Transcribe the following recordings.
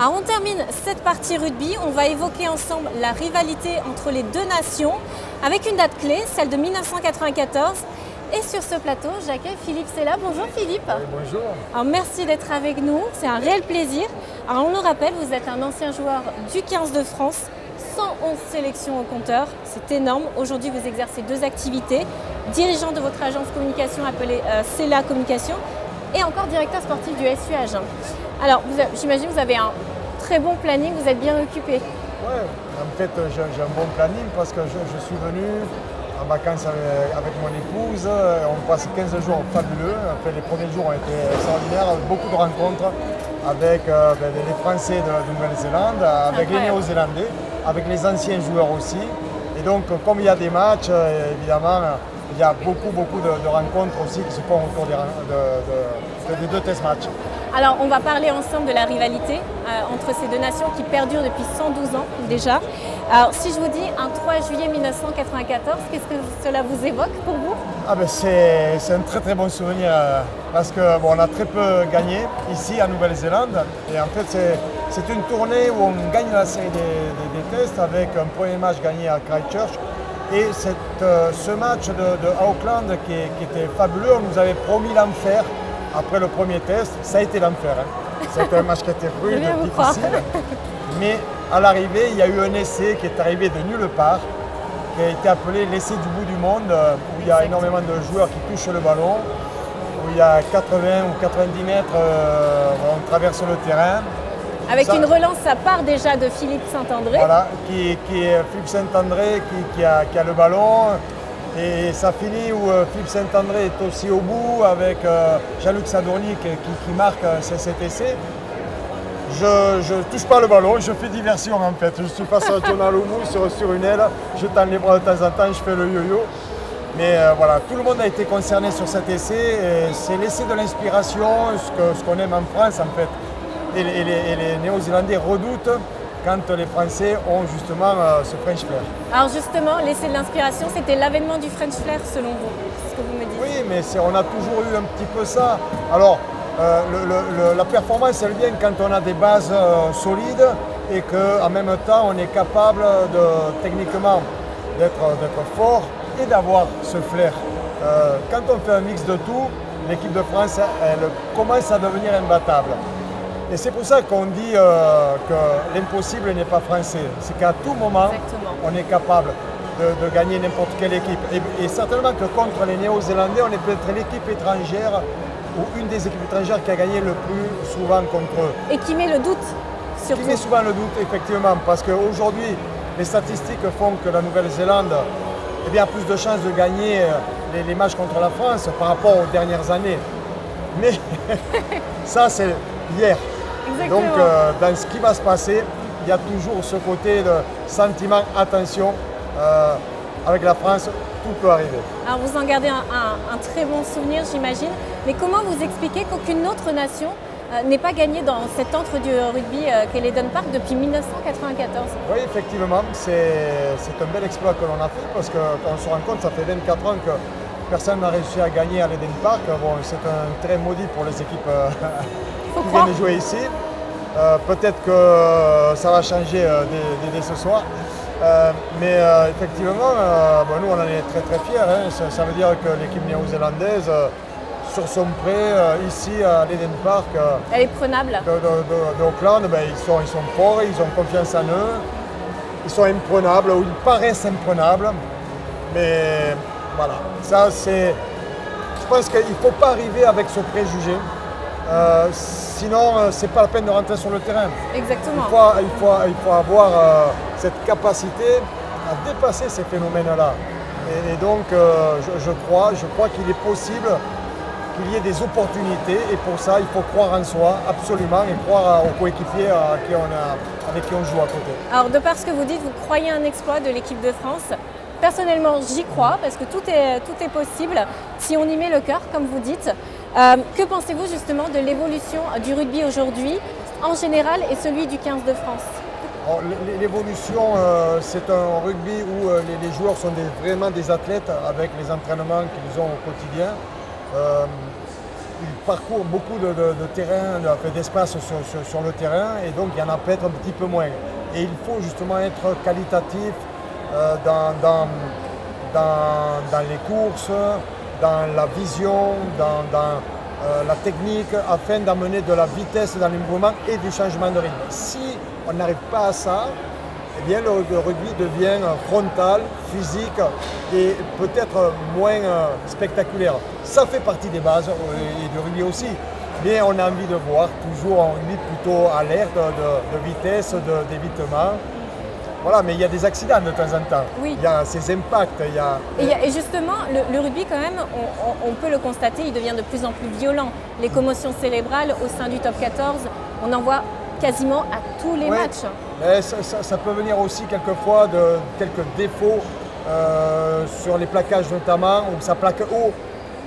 Alors on termine cette partie rugby, on va évoquer ensemble la rivalité entre les deux nations avec une date clé, celle de 1994. Et sur ce plateau, j'accueille Philippe Sella. Bonjour Philippe. Oui, bonjour. Alors merci d'être avec nous, c'est un réel plaisir. Alors on le rappelle, vous êtes un ancien joueur du 15 de France, 111 sélections au compteur, c'est énorme. Aujourd'hui vous exercez deux activités, dirigeant de votre agence communication appelée Sella Communication et encore directeur sportif du SU Agen. Alors j'imagine que vous avez un très bon planning, vous êtes bien occupé. Oui, en fait j'ai un bon planning parce que je suis venu en vacances avec mon épouse. On passe 15 jours fabuleux. En fait, les premiers jours ont été extraordinaires, beaucoup de rencontres avec les Français de Nouvelle-Zélande, avec les Néo-Zélandais, avec les anciens joueurs aussi. Et donc, comme il y a des matchs, évidemment, il y a beaucoup de rencontres aussi qui se font autour des deux test matchs. Alors, on va parler ensemble de la rivalité entre ces deux nations qui perdure depuis 112 ans déjà. Alors, si je vous dis un 3 juillet 1994, qu'est-ce que cela vous évoque pour vous? C'est un très bon souvenir parce qu'on a très peu gagné ici en Nouvelle-Zélande. Et en fait, c'est une tournée où on gagne la série des tests avec un premier match gagné à Christchurch. Et ce match de Auckland qui était fabuleux, on nous avait promis l'enfer. Après le premier test, ça a été l'enfer. Hein. C'était un match qui était rude, difficile. Mais à l'arrivée, il y a eu un essai qui est arrivé de nulle part, qui a été appelé l'essai du bout du monde, où il y a énormément de joueurs qui touchent le ballon, où il y a 80 ou 90 mètres, on traverse le terrain. Avec une relance à part déjà de Philippe Saint-André. Voilà, qui est Philippe Saint-André qui a le ballon. Et ça finit où Philippe Saint-André est aussi au bout avec Jean-Luc Sadourny qui marque cet essai. Je ne touche pas le ballon, je fais diversion en fait. Je suis face à Jonah Lomu sur une aile, je tends les bras de temps en temps, je fais le yo-yo. Mais voilà, tout le monde a été concerné sur cet essai. C'est l'essai de l'inspiration, ce qu'on aime en France en fait. Et les Néo-Zélandais redoutent quand les Français ont justement ce French Flair. Alors justement, l'essai de l'inspiration, c'était l'avènement du French Flair selon vous, c'est ce que vous me dites. Oui, mais on a toujours eu un petit peu ça. Alors, la performance, elle vient quand on a des bases solides et qu'en même temps, on est capable techniquement d'être fort et d'avoir ce flair. Quand on fait un mix de tout, l'équipe de France, elle commence à devenir imbattable. Et c'est pour ça qu'on dit que l'impossible n'est pas français. C'est qu'à tout moment, on est capable de gagner n'importe quelle équipe. Et certainement que contre les Néo-Zélandais, on est peut-être l'équipe étrangère ou une des équipes étrangères qui a gagné le plus souvent contre eux. Et qui met le doute, surtout. Qui met souvent le doute, effectivement, parce qu'aujourd'hui, les statistiques font que la Nouvelle-Zélande a plus de chances de gagner les matchs contre la France par rapport aux dernières années. Mais ça, c'est hier. Exactement. Donc, dans ce qui va se passer, il y a toujours ce côté de sentiment, attention, avec la France, tout peut arriver. Alors, vous en gardez un très bon souvenir, j'imagine. Mais comment vous expliquez qu'aucune autre nation n'ait pas gagné dans cet antre du rugby qu'est l'Eden Park depuis 1994? Oui, effectivement, c'est un bel exploit que l'on a fait parce qu'on se rend compte, ça fait 24 ans que personne n'a réussi à gagner à l'Eden Park. Bon, c'est un terrain maudit pour les équipes qui viennent jouer ici. Peut-être que ça va changer dès ce soir. Mais effectivement, nous on en est très fiers. Hein. Ça veut dire que l'équipe néo-zélandaise, sur son prêt, ici à l'Eden Park, elle est prenable. d'Auckland, ils sont forts, ils ont confiance en eux. Ils sont imprenables, ou ils paraissent imprenables. Mais voilà, ça c'est. Je pense qu'il ne faut pas arriver avec ce préjugé. Sinon, c'est pas la peine de rentrer sur le terrain. Exactement. Il faut avoir cette capacité à dépasser ces phénomènes-là. Et donc, je crois qu'il est possible qu'il y ait des opportunités. Et pour ça, il faut croire en soi, absolument, et croire aux coéquipiers avec qui on joue à côté. Alors, de par ce que vous dites, vous croyez un exploit de l'équipe de France. Personnellement, j'y crois, parce que tout est possible si on y met le cœur, comme vous dites. Que pensez-vous justement de l'évolution du rugby aujourd'hui, en général, et celui du 15 de France? L'évolution, c'est un rugby où les joueurs sont vraiment des athlètes avec les entraînements qu'ils ont au quotidien. il parcourt beaucoup de terrain, d'espace sur le terrain, et donc il y en a peut-être un petit peu moins. Et il faut justement être qualitatif dans les courses, dans la vision, dans la technique, afin d'amener de la vitesse dans les mouvements et du changement de rythme. Si on n'arrive pas à ça, eh bien, le rugby devient frontal, physique et peut-être moins spectaculaire. Ça fait partie des bases et du rugby aussi. Mais on a envie de voir toujours un rugby plutôt alerte, de vitesse, d'évitement. Voilà, mais il y a des accidents de temps en temps. Oui. Il y a ces impacts. Et justement, le rugby, quand même, on peut le constater, il devient de plus en plus violent. Les commotions cérébrales au sein du top 14, on en voit quasiment à tous les matchs. Mais ça peut venir aussi quelquefois de quelques défauts sur les plaquages notamment, où ça plaque haut.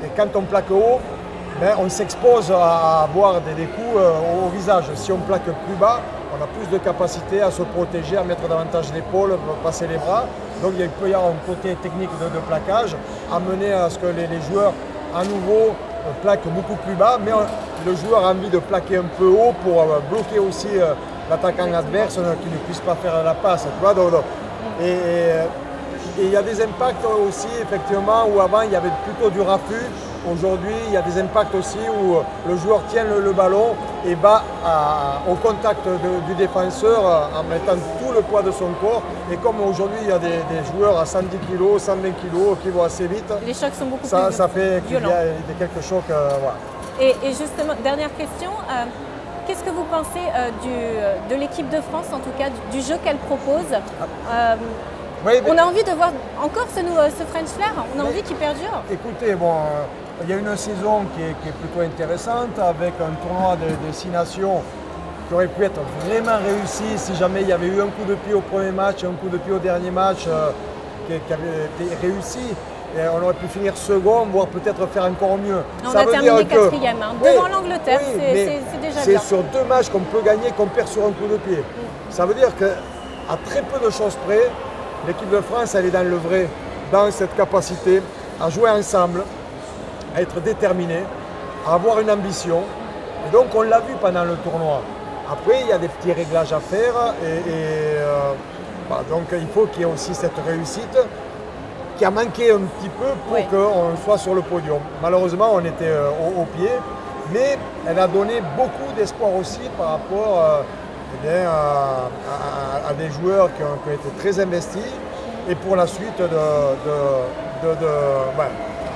Et quand on plaque haut, ben, on s'expose à avoir des coups au visage. Si on plaque plus bas, on a plus de capacité à se protéger, à mettre davantage l'épaule, passer les bras. Donc il peut y avoir un côté technique de plaquage, amener à ce que les joueurs à nouveau plaquent beaucoup plus bas, mais le joueur a envie de plaquer un peu haut pour bloquer aussi l'attaquant adverse qui ne puisse pas faire la passe. Et il y a des impacts aussi, effectivement, où avant il y avait plutôt du raffut. Aujourd'hui, il y a des impacts aussi où le joueur tient le ballon et va au contact du défenseur en mettant tout le poids de son corps. Et comme aujourd'hui, il y a des joueurs à 110 kg, 120 kg qui vont assez vite, les chocs sont beaucoup plus violents. Ça fait qu'il y a quelques chocs. Voilà. Et justement, dernière question, qu'est-ce que vous pensez de l'équipe de France, en tout cas, du jeu qu'elle propose on a envie de voir encore ce French Flair, on a envie qu'il perdure. Écoutez, bon, il y a une saison qui est plutôt intéressante avec un tournoi de 6 nations qui aurait pu être vraiment réussi si jamais il y avait eu un coup de pied au premier match, un coup de pied au dernier match qui avait été réussi. Et on aurait pu finir second, voire peut-être faire encore mieux. On a terminé quatrième, devant l'Angleterre, c'est déjà bien. C'est sur 2 matchs qu'on peut gagner, qu'on perd sur un coup de pied. Ça veut dire qu'à très peu de choses près, l'équipe de France, elle est dans le vrai, dans cette capacité à jouer ensemble, à être déterminée, à avoir une ambition. Et donc on l'a vu pendant le tournoi. Après, il y a des petits réglages à faire donc il faut qu'il y ait aussi cette réussite qui a manqué un petit peu pour qu'on soit sur le podium. Malheureusement, on était au pied, mais elle a donné beaucoup d'espoir aussi par rapport à des joueurs qui ont été très investis et pour la suite de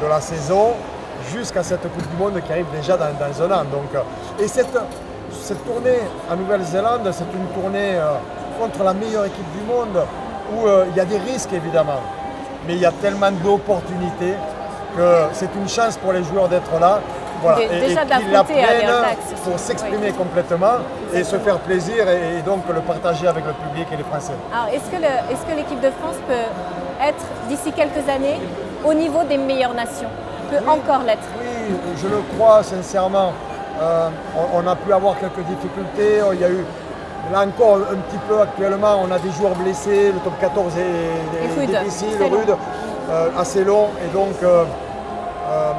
la saison jusqu'à cette Coupe du Monde qui arrive déjà dans un an. Donc, et cette tournée en Nouvelle-Zélande, c'est une tournée contre la meilleure équipe du monde où il y a des risques évidemment, mais il y a tellement d'opportunités que c'est une chance pour les joueurs d'être là. Voilà, et qu'ils l'apprennent pour s'exprimer complètement et se faire plaisir et donc le partager avec le public et les Français. Alors est-ce que l'équipe de France peut être d'ici quelques années au niveau des meilleures nations, peut encore l'être? Oui, je le crois sincèrement. On a pu avoir quelques difficultés, il y a eu là encore un petit peu actuellement, on a des joueurs blessés, le top 14 est difficile, rude, assez long et donc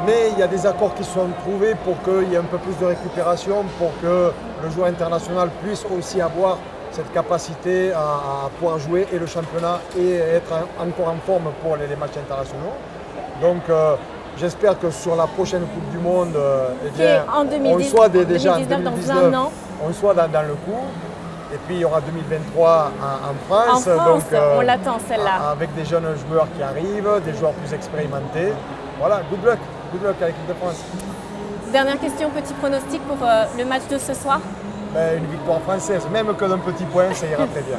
mais il y a des accords qui sont trouvés pour qu'il y ait un peu plus de récupération, pour que le joueur international puisse aussi avoir cette capacité à pouvoir jouer et le championnat et être encore en forme pour les matchs internationaux. Donc j'espère que sur la prochaine Coupe du Monde, on soit déjà en 2019, on soit dans le coup. Et puis il y aura 2023 en France. Donc, on l'attend celle-là. Avec des jeunes joueurs qui arrivent, des joueurs plus expérimentés. Voilà, good luck à l'équipe de France. Dernière question, petit pronostic pour le match de ce soir? Une victoire française, même que d'un petit point, ça ira très bien.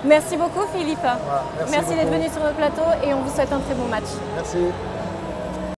Merci beaucoup Philippe. Voilà, merci d'être venu sur notre plateau et on vous souhaite un très bon match. Merci.